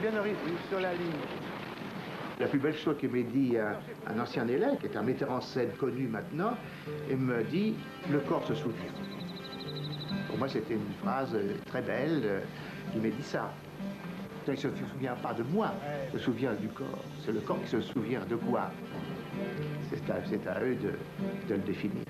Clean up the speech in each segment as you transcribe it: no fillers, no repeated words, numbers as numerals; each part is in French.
bien sur la ligne. La plus belle chose que m'ait dit un ancien élève, qui est un metteur en scène connu maintenant, il me dit « le corps se souvient ». Pour moi, c'était une phrase très belle qui m'a dit ça. Il ne se souvient pas de moi, il se souvient du corps. C'est le corps qui se souvient de quoi. C'est à eux de le définir.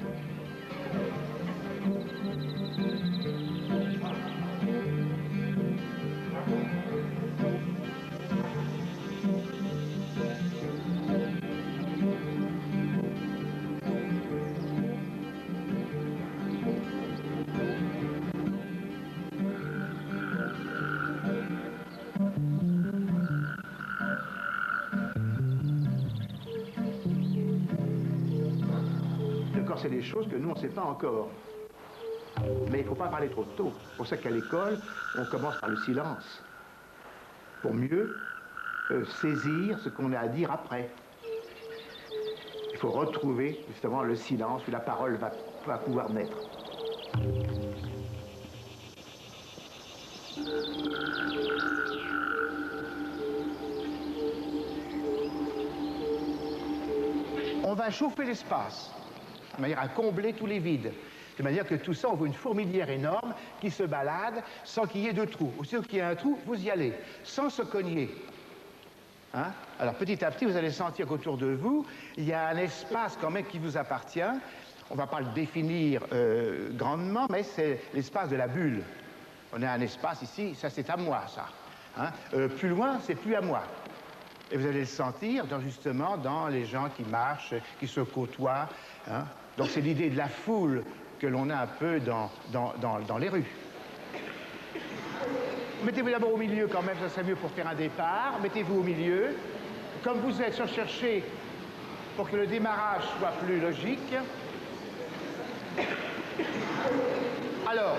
C'est des choses que nous, on ne sait pas encore. Mais il ne faut pas parler trop tôt. C'est pour ça qu'à l'école, on commence par le silence. Pour mieux saisir ce qu'on a à dire après. Il faut retrouver justement le silence où la parole va pouvoir naître. On va chauffer l'espace, de manière à combler tous les vides. De manière que tout ça, on voit une fourmilière énorme qui se balade sans qu'il y ait de trou. Aussitôt qu'il y a un trou, vous y allez, sans se cogner. Hein? Alors petit à petit, vous allez sentir qu'autour de vous, il y a un espace quand même qui vous appartient. On ne va pas le définir grandement, mais c'est l'espace de la bulle. On a un espace ici, ça c'est à moi, ça. Hein? Plus loin, c'est plus à moi. Et vous allez le sentir justement dans les gens qui marchent, qui se côtoient. Hein? Donc c'est l'idée de la foule que l'on a un peu dans les rues. Mettez-vous d'abord au milieu quand même, ça serait mieux pour faire un départ. Mettez-vous au milieu. Comme vous êtes cherché pour que le démarrage soit plus logique. Alors,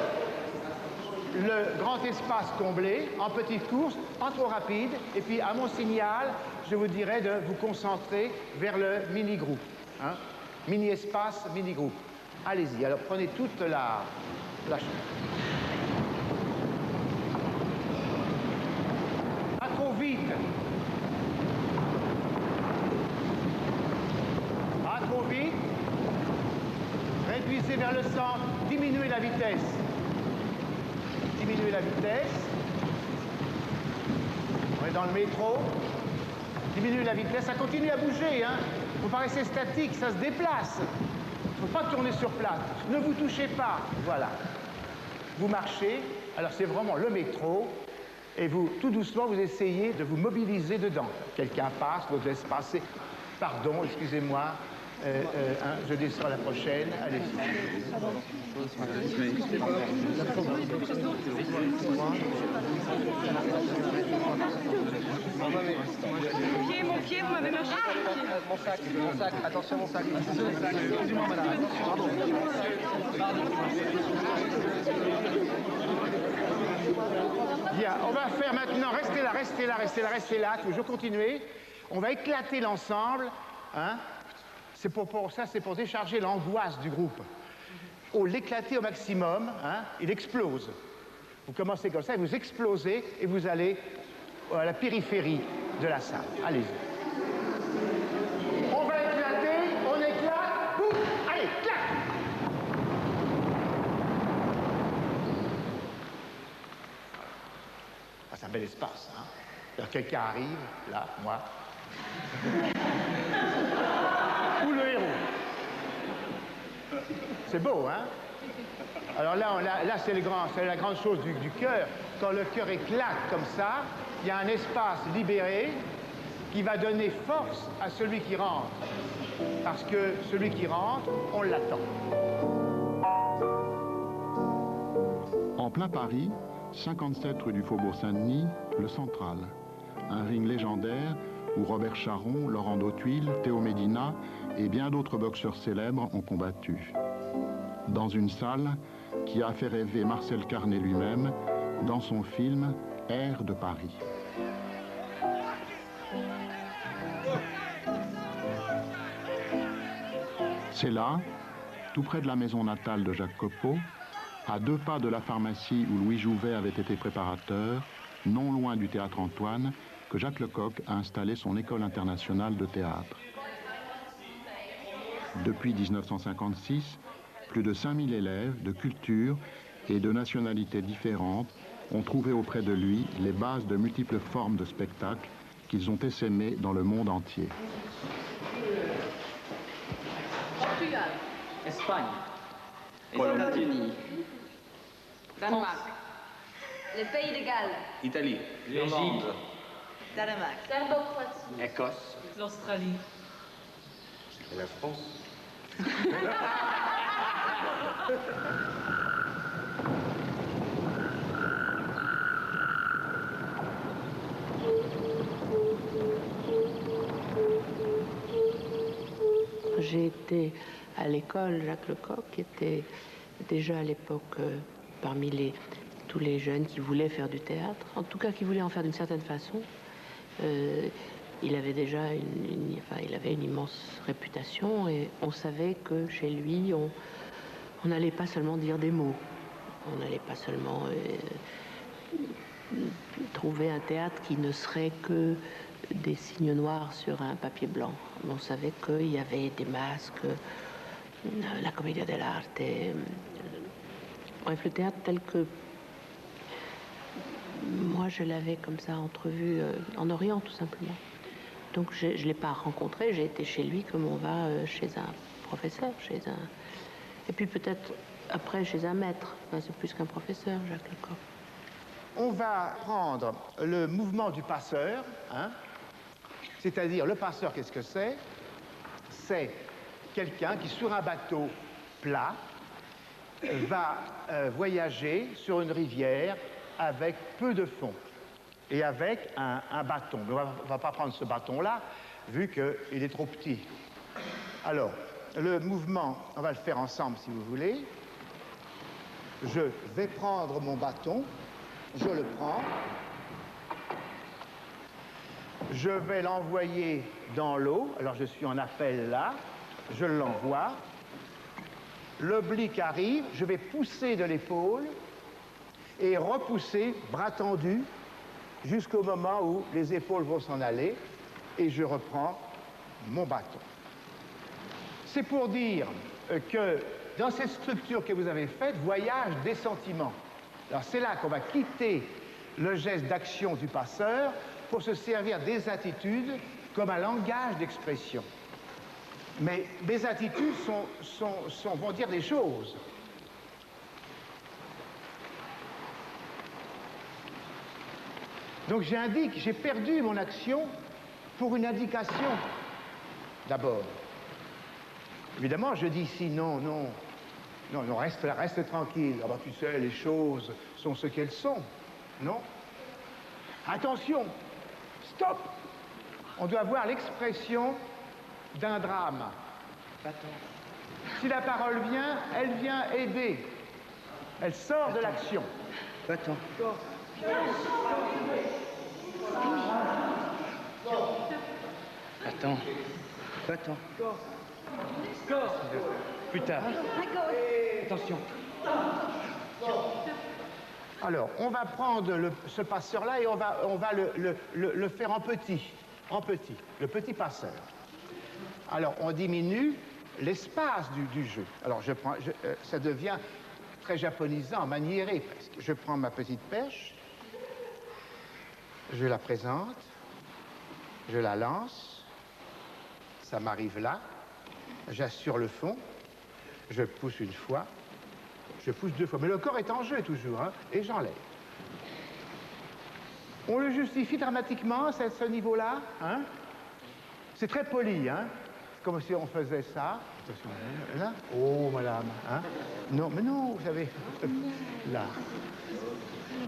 le grand espace comblé, en petite course, pas trop rapide, et puis à mon signal, je vous dirais de vous concentrer vers le mini-groupe. Hein? Mini-espace, mini-groupe. Allez-y, alors prenez toute la chose. Pas trop vite. Pas trop vite. Réduisez vers le centre, diminuez la vitesse. Diminuez la vitesse. On est dans le métro. Diminuez la vitesse, ça continue à bouger, hein. Faut pas rester statique, ça se déplace. Il ne faut pas tourner sur place. Ne vous touchez pas. Voilà. Vous marchez. Alors c'est vraiment le métro. Et vous, tout doucement, vous essayez de vous mobiliser dedans. Quelqu'un passe, vous laisse passer. Pardon, excusez-moi. Je descends à la prochaine. Allez-y. Mon pied, vous m'avez marché. Mon sac, attention mon sac. Excusez-moi madame, pardon. Bien, on va faire maintenant, restez là, toujours continuer. On va éclater l'ensemble, hein. C'est pour ça, c'est pour décharger l'angoisse du groupe. On l'éclater au maximum, hein, il explose. Vous commencez comme ça, vous explosez et vous allez à la périphérie de la salle. Allez-y. On va éclater, on éclate, boum, allez, clac. Ah, c'est un bel espace, hein. Alors, quelqu'un arrive, là, moi. Ou le héros. C'est beau, hein? Alors là, c'est la grande chose du cœur. Quand le cœur éclate comme ça, il y a un espace libéré qui va donner force à celui qui rentre. Parce que celui qui rentre, on l'attend. En plein Paris, 57 rue du Faubourg Saint-Denis, le Central. Un ring légendaire où Robert Charron, Laurent Dautuil, Théo Médina et bien d'autres boxeurs célèbres ont combattu. Dans une salle qui a fait rêver Marcel Carné lui-même dans son film Air de Paris. C'est là, tout près de la maison natale de Jacques Copeau, à 2 pas de la pharmacie où Louis Jouvet avait été préparateur, non loin du théâtre Antoine, que Jacques Lecoq a installé son école internationale de théâtre. Depuis 1956, plus de 5000 élèves de cultures et de nationalités différentes ont trouvé auprès de lui les bases de multiples formes de spectacles qu'ils ont essaimées dans le monde entier. Portugal. Espagne. États-Unis. Danemark. Le Pays de Galles. Italie. L'Égypte. Danemark. Serbo-Croatie. Écosse. L'Australie. Et la France. J'ai été à l'école Jacques Lecoq, qui était déjà à l'époque parmi tous les jeunes qui voulaient faire du théâtre, en tout cas qui voulaient en faire d'une certaine façon. Il avait déjà il avait une immense réputation et on savait que chez lui, on n'allait pas seulement dire des mots, on n'allait pas seulement trouver un théâtre qui ne serait que des signes noirs sur un papier blanc. On savait qu'il y avait des masques, la commedia dell'arte, bref, le théâtre tel que moi je l'avais comme ça entrevu en Orient tout simplement. Donc je ne l'ai pas rencontré, j'ai été chez lui comme on va chez un professeur, et puis peut-être après chez un maître. Enfin, c'est plus qu'un professeur, Jacques Lecoq. On va prendre le mouvement du passeur, hein, c'est-à-dire le passeur, qu'est-ce que c'est? C'est quelqu'un qui, sur un bateau plat, va voyager sur une rivière avec peu de fond et avec un bâton. Mais on ne va pas prendre ce bâton-là, vu qu'il est trop petit. Alors, le mouvement, on va le faire ensemble si vous voulez. Je vais prendre mon bâton, je le prends, je vais l'envoyer dans l'eau. Alors je suis en appel là, je l'envoie. L'oblique arrive, je vais pousser de l'épaule et repousser, bras tendu, jusqu'au moment où les épaules vont s'en aller et je reprends mon bâton. C'est pour dire que dans cette structure que vous avez faite, voyage des sentiments. Alors c'est là qu'on va quitter le geste d'action du passeur pour se servir des attitudes comme un langage d'expression. Mais mes attitudes vont dire des choses. Donc j'indique, j'ai perdu mon action pour une indication, d'abord. Évidemment, je dis ici, non, reste tranquille. Ah bah, tu sais, les choses sont ce qu'elles sont. Non. Attention, stop. On doit voir l'expression d'un drame. Si la parole vient, elle vient aider. Elle sort de l'action. Attends. Attends. Attends. Plus tard. Attention. Alors, on va prendre ce passeur-là et on va le faire en petit, le petit passeur. Alors, on diminue l'espace du jeu. Alors, ça devient très japonisant, maniéré presque. Je prends ma petite perche, je la présente, je la lance, ça m'arrive là, j'assure le fond, je pousse une fois, je pousse deux fois. Mais le corps est en jeu toujours, hein, et j'enlève. On le justifie dramatiquement, ce niveau-là, hein? C'est très poli, hein? Comme si on faisait ça. Attention, là. Oh, madame, hein? Non, mais non, vous savez, là.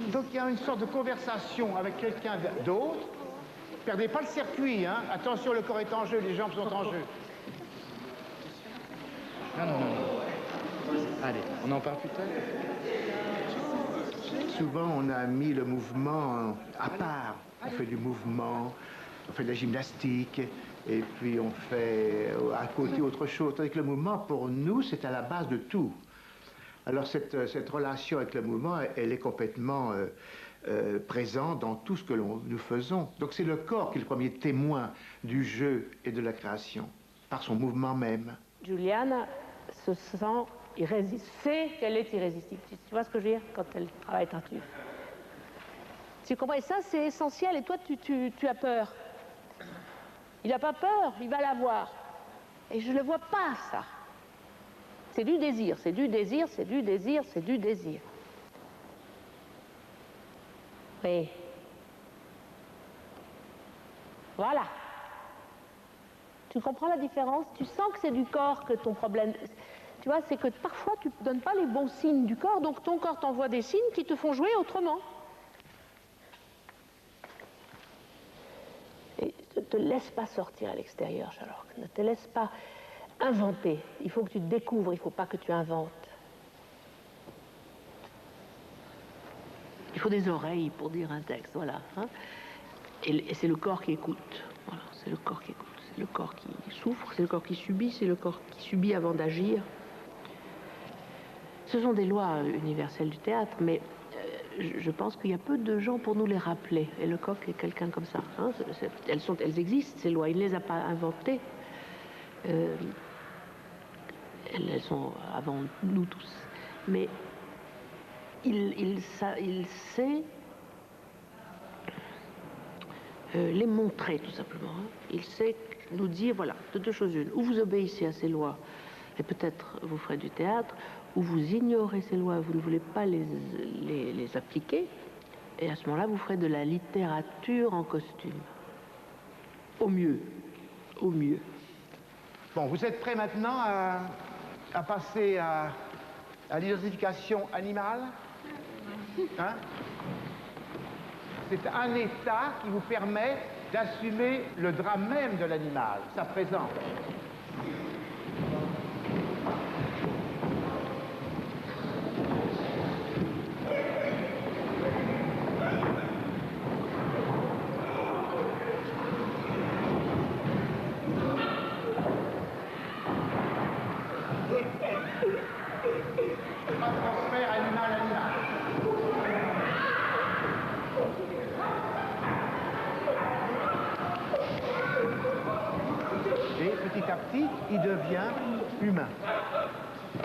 Donc il y a une sorte de conversation avec quelqu'un d'autre. Perdez pas le circuit, hein? Attention, le corps est en jeu, les jambes sont en jeu. Non. Allez, on en parle plus tard. Souvent, on a mis le mouvement à part. On fait du mouvement, on fait de la gymnastique, et puis on fait à côté autre chose. Tandis que le mouvement, pour nous, c'est à la base de tout. Alors cette relation avec le mouvement, elle est complètement présent dans tout ce que nous faisons. Donc c'est le corps qui est le premier témoin du jeu et de la création, par son mouvement même. Juliana se sent sait qu'elle est irrésistible. Tu vois ce que je veux dire quand elle travaille Tartuffe? Tu comprends? Et ça, c'est essentiel. Et toi, tu as peur. Il n'a pas peur, il va l'avoir. Et je ne le vois pas, ça. C'est du désir, c'est du désir, c'est du désir, c'est du désir. Oui. Voilà. Tu comprends la différence? Tu sens que c'est du corps que ton problème... Tu vois, c'est que parfois, tu ne donnes pas les bons signes du corps, donc ton corps t'envoie des signes qui te font jouer autrement. Et ne te laisse pas sortir à l'extérieur, Charlotte. Ne te laisse pas inventer. Il faut que tu te découvres, il ne faut pas que tu inventes. Il faut des oreilles pour dire un texte, voilà. Hein. Et c'est le corps qui écoute. Voilà, c'est le corps qui écoute. C'est le corps qui souffre, c'est le corps qui subit, c'est le corps qui subit avant d'agir. Ce sont des lois universelles du théâtre, mais je pense qu'il y a peu de gens pour nous les rappeler. Et Lecoq est quelqu'un comme ça. Hein. Elles existent, ces lois. Il ne les a pas inventées. Elles sont avant nous tous. Mais il sait les montrer, tout simplement. Hein. Il sait nous dire, voilà, de deux choses une. Ou vous obéissez à ces lois, et peut-être vous ferez du théâtre, ou vous ignorez ces lois, vous ne voulez pas les appliquer, et à ce moment-là, vous ferez de la littérature en costume. Au mieux. Au mieux. Bon, vous êtes prêts maintenant à passer à l'identification animale? Hein? C'est un état qui vous permet d'assumer le drame même de l'animal, sa présence. Un transfert animal-animal. Et petit à petit, il devient humain.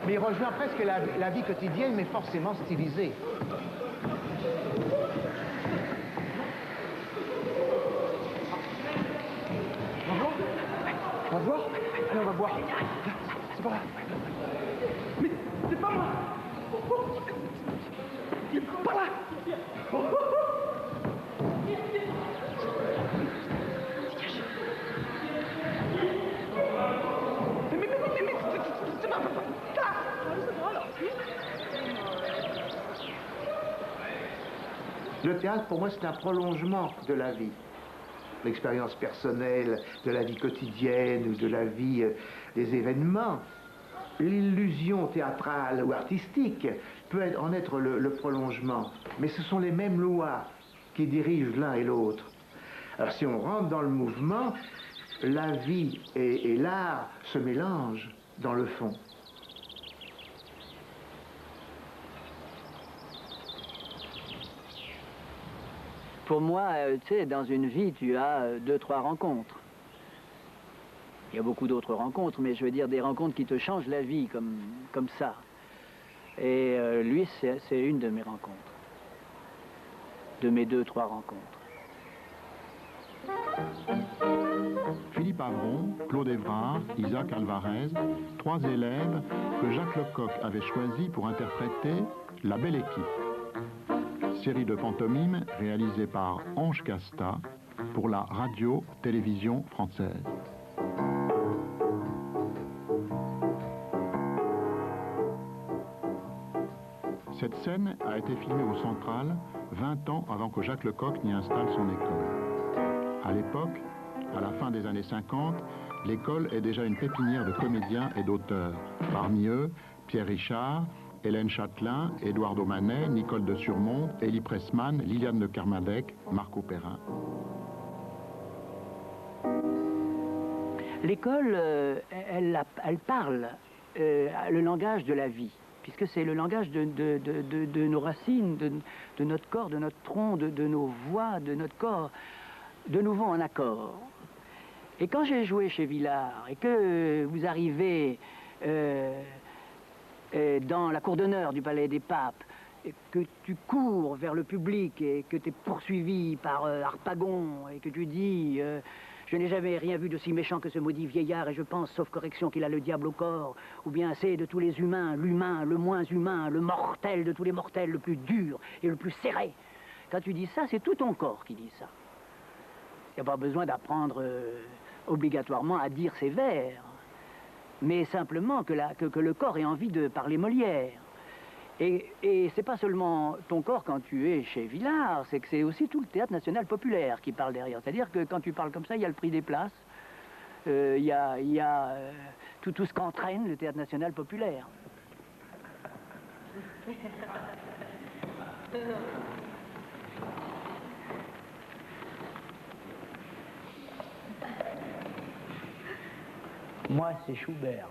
Mais il rejoint presque la vie quotidienne, mais forcément stylisée. On va voir? Allez, on va voir. C'est pas là. Mais c'est pas moi! C'est pas là! Le théâtre, pour moi, c'est un prolongement de la vie. L'expérience personnelle, de la vie quotidienne ou de la vie des événements. L'illusion théâtrale ou artistique peut en être le prolongement. Mais ce sont les mêmes lois qui dirigent l'un et l'autre. Alors si on rentre dans le mouvement, la vie et l'art se mélangent dans le fond. Pour moi, tu sais, dans une vie, tu as 2-3 rencontres. Il y a beaucoup d'autres rencontres, mais je veux dire des rencontres qui te changent la vie, comme ça. Et lui, c'est une de mes rencontres. De mes 2-3 rencontres. Philippe Avron, Claude Évrard, Isaac Alvarez, 3 élèves que Jacques Lecoq avait choisis pour interpréter La Belle Équipe. Série de pantomimes réalisée par Ange Casta pour la radio-télévision française. Cette scène a été filmée au Central 20 ans avant que Jacques Lecoq n'y installe son école. À l'époque, à la fin des années 50, l'école est déjà une pépinière de comédiens et d'auteurs. Parmi eux, Pierre Richard, Hélène Châtelain, Édouard Manet, Nicole de Surmont, Élie Pressman, Liliane de Kermadec, Marco Perrin. L'école, elle parle le langage de la vie, puisque c'est le langage de nos racines, de notre corps, de notre tronc, de nos voix, de notre corps, de nouveau en accord. Et quand j'ai joué chez Villard, et que vous arrivez dans la cour d'honneur du Palais des Papes, et que tu cours vers le public et que tu es poursuivi par Harpagon et que tu dis je n'ai jamais rien vu de si méchant que ce maudit vieillard et je pense, sauf correction, qu'il a le diable au corps, ou bien c'est de tous les humains, l'humain, le moins humain, le mortel de tous les mortels, le plus dur et le plus serré. Quand tu dis ça, c'est tout ton corps qui dit ça. Il n'y a pas besoin d'apprendre obligatoirement à dire ces vers, mais simplement que le corps ait envie de parler Molière. Et c'est pas seulement ton corps quand tu es chez Villard, c'est que c'est aussi tout le théâtre national populaire qui parle derrière. C'est-à-dire que quand tu parles comme ça, il y a le prix des places, il y a tout ce qu'entraîne le théâtre national populaire. Moi, c'est Schubert.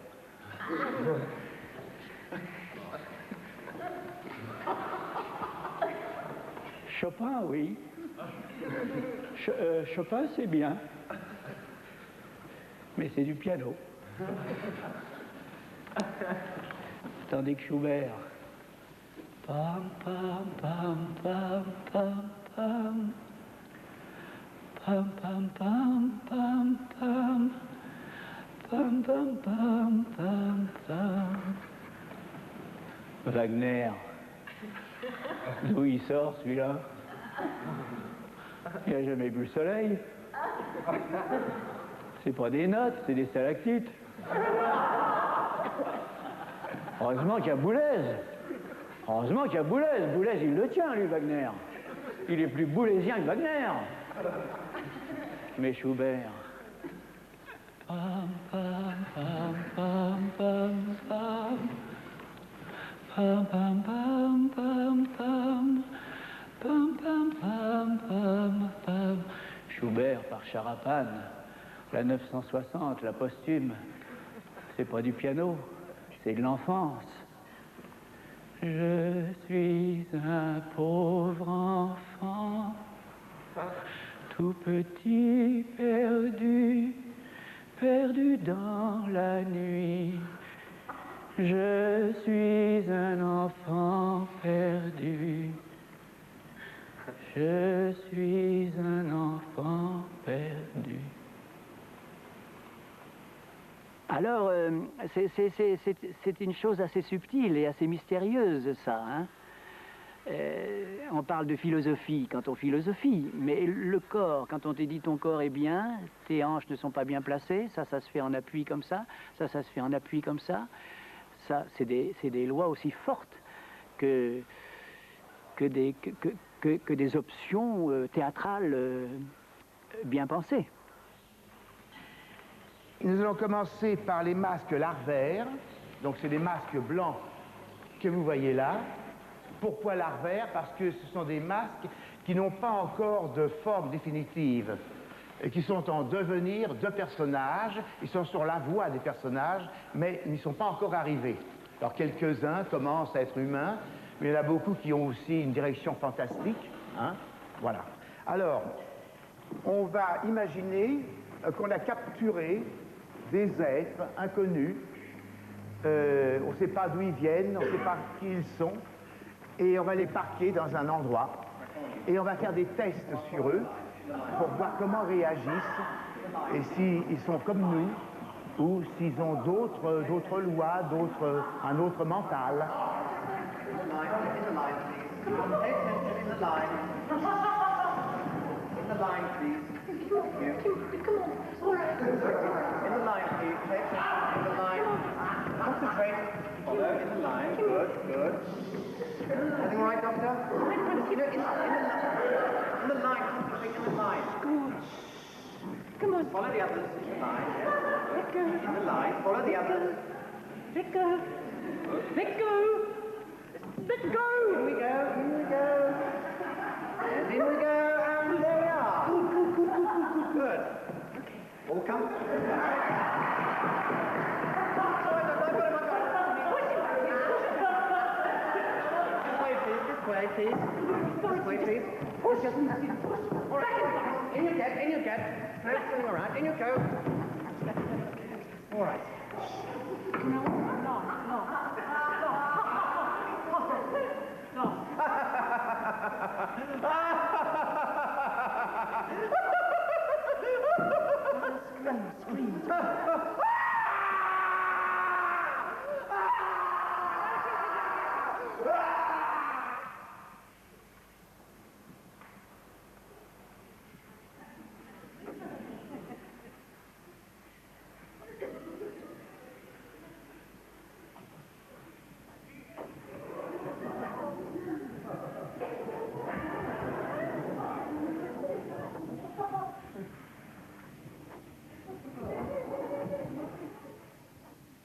Chopin, oui. Chopin, c'est bien. Mais c'est du piano. Tandis que Schubert... Pam, pam, pam, pam, pam, pam. Pam, pam, pam, pam, pam. Pam, pam, pam, pam, pam. Wagner... D'où il sort, celui-là? Il n'a jamais vu le soleil. C'est pas des notes, c'est des stalactites. Heureusement qu'il y a Boulez. Heureusement qu'il y a Boulez. Boulez, il le tient, lui, Wagner. Il est plus boulésien que Wagner. Mais Schubert... Pam, pam, pam, pam, pam, pam. Pam, pam, pam, pam, pam. Pam, pam, pam, pam, pam. Schubert par Charapane, la 960, la posthume. C'est pas du piano, c'est de l'enfance. Je suis un pauvre enfant, tout petit, perdu, perdu dans la nuit. Je suis un enfant perdu. Je suis un enfant perdu. Alors, c'est une chose assez subtile et assez mystérieuse, ça. Hein? On parle de philosophie quand on philosophie, mais le corps, quand on te dit ton corps est bien, tes hanches ne sont pas bien placées, ça se fait en appui comme ça se fait en appui comme ça. Ça, c'est des lois aussi fortes que des options théâtrales bien pensées. Nous allons commencer par les masques larvaires. Donc c'est des masques blancs que vous voyez là. Pourquoi larvaires? Parce que ce sont des masques qui n'ont pas encore de forme définitive et qui sont en devenir de personnages. Ils sont sur la voie des personnages, mais ils n'y sont pas encore arrivés. Alors quelques-uns commencent à être humains, mais il y en a beaucoup qui ont aussi une direction fantastique. Hein? Voilà. Alors, on va imaginer qu'on a capturé des êtres inconnus. On ne sait pas d'où ils viennent, on ne sait pas qui ils sont. Et on va les parquer dans un endroit. Et on va faire des tests sur eux pour voir comment ils réagissent et s'ils sont comme nous ou s'ils ont d'autres lois, un autre mental. Everything right, Doctor? In the line, concentrate in the line. Come on. Follow the others in the line. Let go. In the line, follow the others. Let go. Let go. Let go. Here we go, here we go. And in we go, and there we are. Good. Okay. All come. please. This way, please. Just, all right. In you get. No, it's all right. In you go. All right.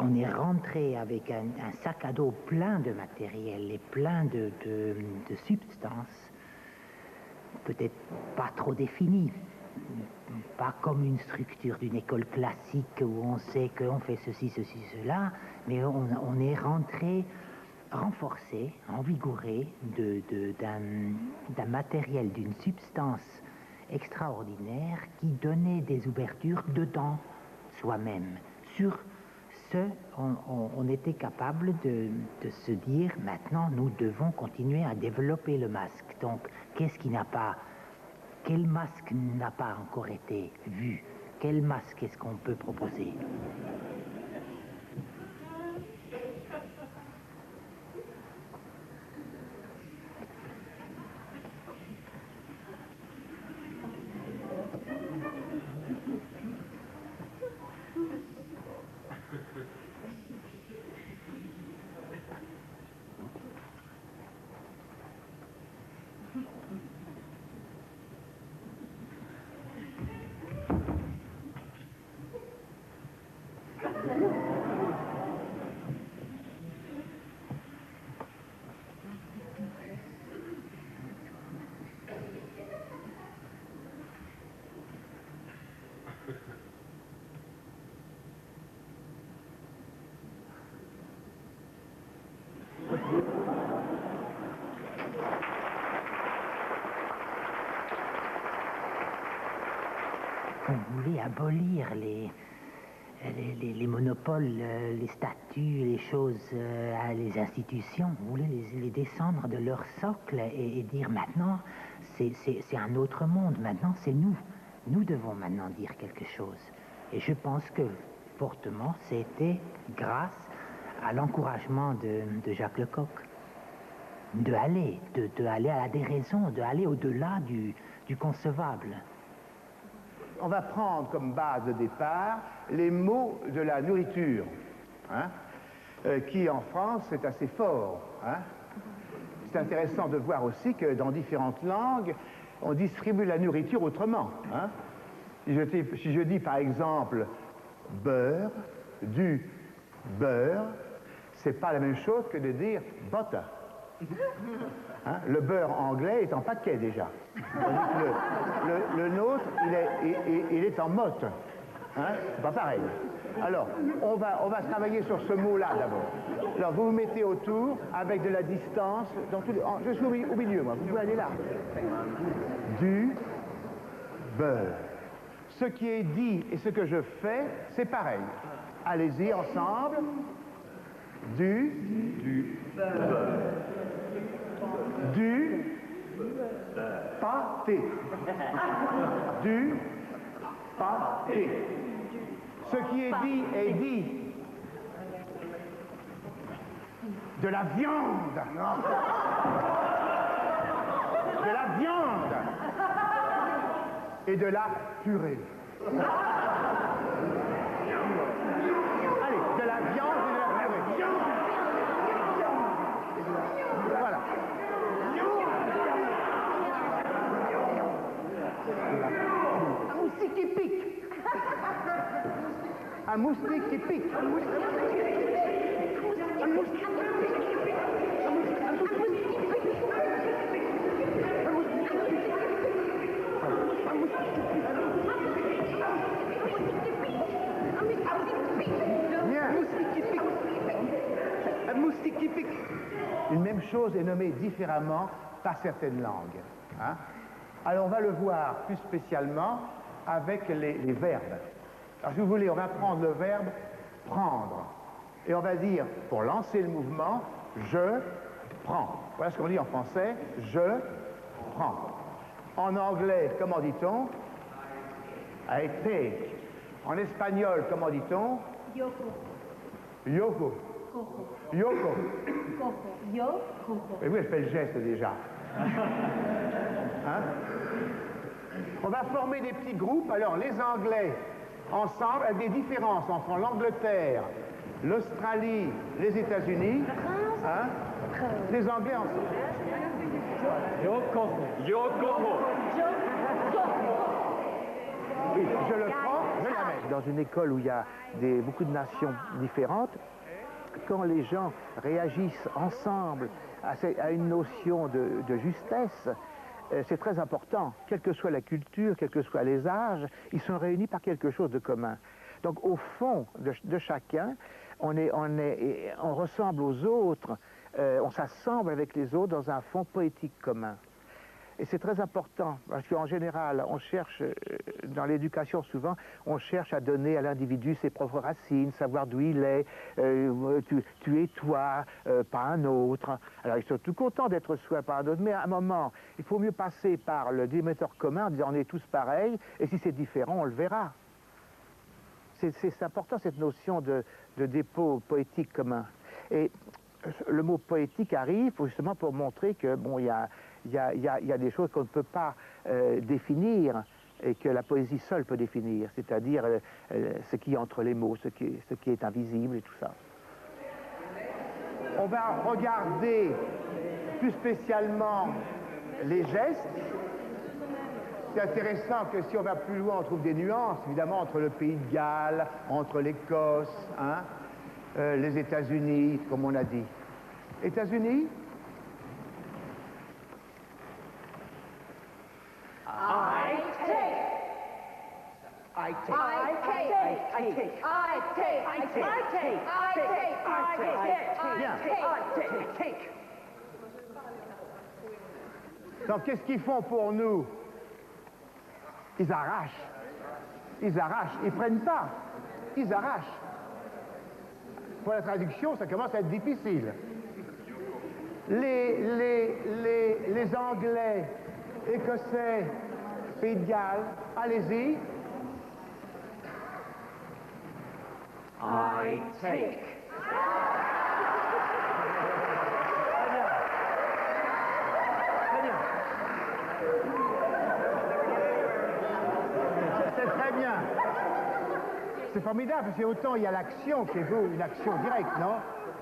On est rentré avec un sac à dos plein de matériel et plein de substances, peut-être pas trop définies, pas comme une structure d'une école classique où on sait qu'on fait ceci, ceci, cela, mais on est rentré renforcé, envigouré d'un matériel, d'une substance extraordinaire qui donnait des ouvertures dedans soi-même. Sur ce, on était capable de se dire, maintenant, nous devons continuer à développer le masque. Donc, quel masque n'a pas encore été vu? Quel masque est-ce qu'on peut proposer? On voulait abolir les monopoles, les statuts, les choses, les institutions. On voulait les descendre de leur socle et dire maintenant, c'est un autre monde, maintenant c'est nous. Nous devons maintenant dire quelque chose. Et je pense que fortement, c'était grâce à l'encouragement de Jacques Lecoq. De aller à la déraison, d'aller au-delà du concevable. On va prendre comme base de départ les mots de la nourriture, hein, qui en France est assez fort. Hein. C'est intéressant de voir aussi que dans différentes langues, on distribue la nourriture autrement. Hein. Si je dis par exemple beurre, du beurre, c'est pas la même chose que de dire butter. Hein? Le beurre anglais est en paquet déjà. Le nôtre, il est en motte. Hein? C'est pas pareil. Alors, on va travailler sur ce mot-là d'abord. Alors, vous vous mettez autour avec de la distance. Je suis au milieu, moi. Vous pouvez aller là. Du beurre. Ce qui est dit et ce que je fais, c'est pareil. Allez-y ensemble. Du beurre. Du pâté. Du pâté. Ce qui est dit. De la viande. De la viande. Et de la purée. Allez, de la viande et de la purée. Voilà. Un moustique qui pique. Un moustique qui pique. Un moustique qui pique. Un moustique qui pique. Un moustique qui pique. Un moustique qui pique. Une même chose est nommée différemment par certaines langues. Hein. Alors on va le voir plus spécialement avec les verbes. Alors si vous voulez, on va prendre le verbe prendre. Et on va dire, pour lancer le mouvement, je prends. Voilà ce qu'on dit en français, je prends. En anglais, comment dit-on? I take. En espagnol, comment dit-on? Yoko. Yoko. Coco. Yoko. Coco. Yo. Coco. Et oui, elle fait le geste déjà. Hein? On va former des petits groupes. Alors, les Anglais, ensemble, avec des différences entre l'Angleterre, l'Australie, les États-Unis. Hein? Les Anglais ensemble. Yoko. Yoko. Oui, je le prends, je la mets. Dans une école où il y a beaucoup de nations différentes, quand les gens réagissent ensemble à une notion de justesse, c'est très important. Quelle que soit la culture, quels que soient les âges, ils sont réunis par quelque chose de commun. Donc au fond de chacun, on ressemble aux autres, on s'assemble avec les autres dans un fond poétique commun. Et c'est très important, parce qu'en général, on cherche, dans l'éducation souvent, on cherche à donner à l'individu ses propres racines, savoir d'où il est, tu es toi, pas un autre. Alors ils sont tout contents d'être soi, pas un autre, mais à un moment, il faut mieux passer par le dénominateur commun en disant on est tous pareils, et si c'est différent, on le verra. C'est important cette notion de dépôt poétique commun. Et le mot poétique arrive justement pour montrer que, bon, il y a des choses qu'on ne peut pas définir et que la poésie seule peut définir, c'est-à-dire ce qui est entre les mots, ce qui est invisible et tout ça. On va regarder plus spécialement les gestes. C'est intéressant que si on va plus loin, on trouve des nuances, évidemment, entre le pays de Galles, entre l'Écosse, hein, les États-Unis, comme on a dit. États-Unis? I take. I take. I take. I take. I take. I take. I take. I take. I take. I take. Donc, qu'est-ce qu'ils font pour nous? Ils arrachent. Ils arrachent. Ils prennent pas. Ils arrachent. Pour la traduction, ça commence à être difficile. Les Anglais, Écossais, Pays de Galles, allez-y. I take. C'est très bien. C'est formidable, parce que autant il y a l'action qui est une action directe, non?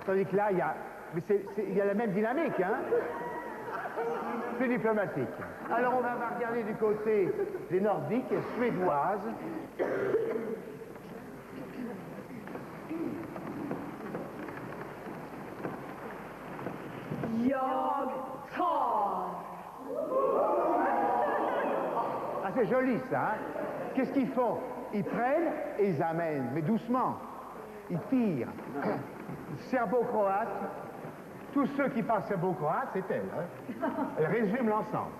Tandis que là, il y a... Mais il y a la même dynamique, hein? Plus diplomatique. Alors on va regarder du côté des Nordiques, suédoises. Jag tar. Ah, c'est joli ça, hein? Qu'est-ce qu'ils font? Ils prennent et ils amènent, mais doucement. Ils tirent. Serbo-croate, tous ceux qui parlent serbo-croate, c'est elle. Hein? Elle résume l'ensemble.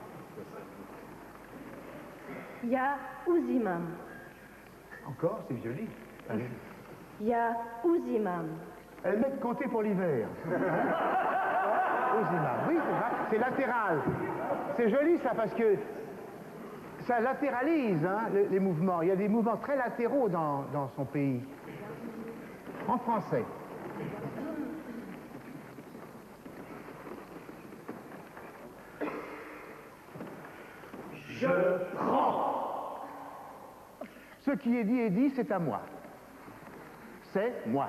Ja uzimam. Encore, c'est joli. Allez. Ja uzimam. Elle met de côté pour l'hiver. Uzimam. Oui, c'est vrai, c'est latéral. C'est joli ça parce que ça latéralise, hein, les mouvements. Il y a des mouvements très latéraux dans son pays. En français. Je prends. Ce qui est dit, c'est à moi. C'est moi.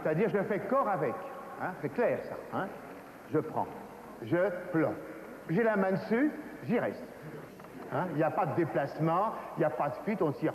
C'est-à-dire, je le fais corps avec. Hein, c'est clair, ça. Hein? Je prends. Je plombe. J'ai la main dessus, j'y reste. Hein? Il n'y a pas de déplacement, il n'y a pas de fuite, on ne tire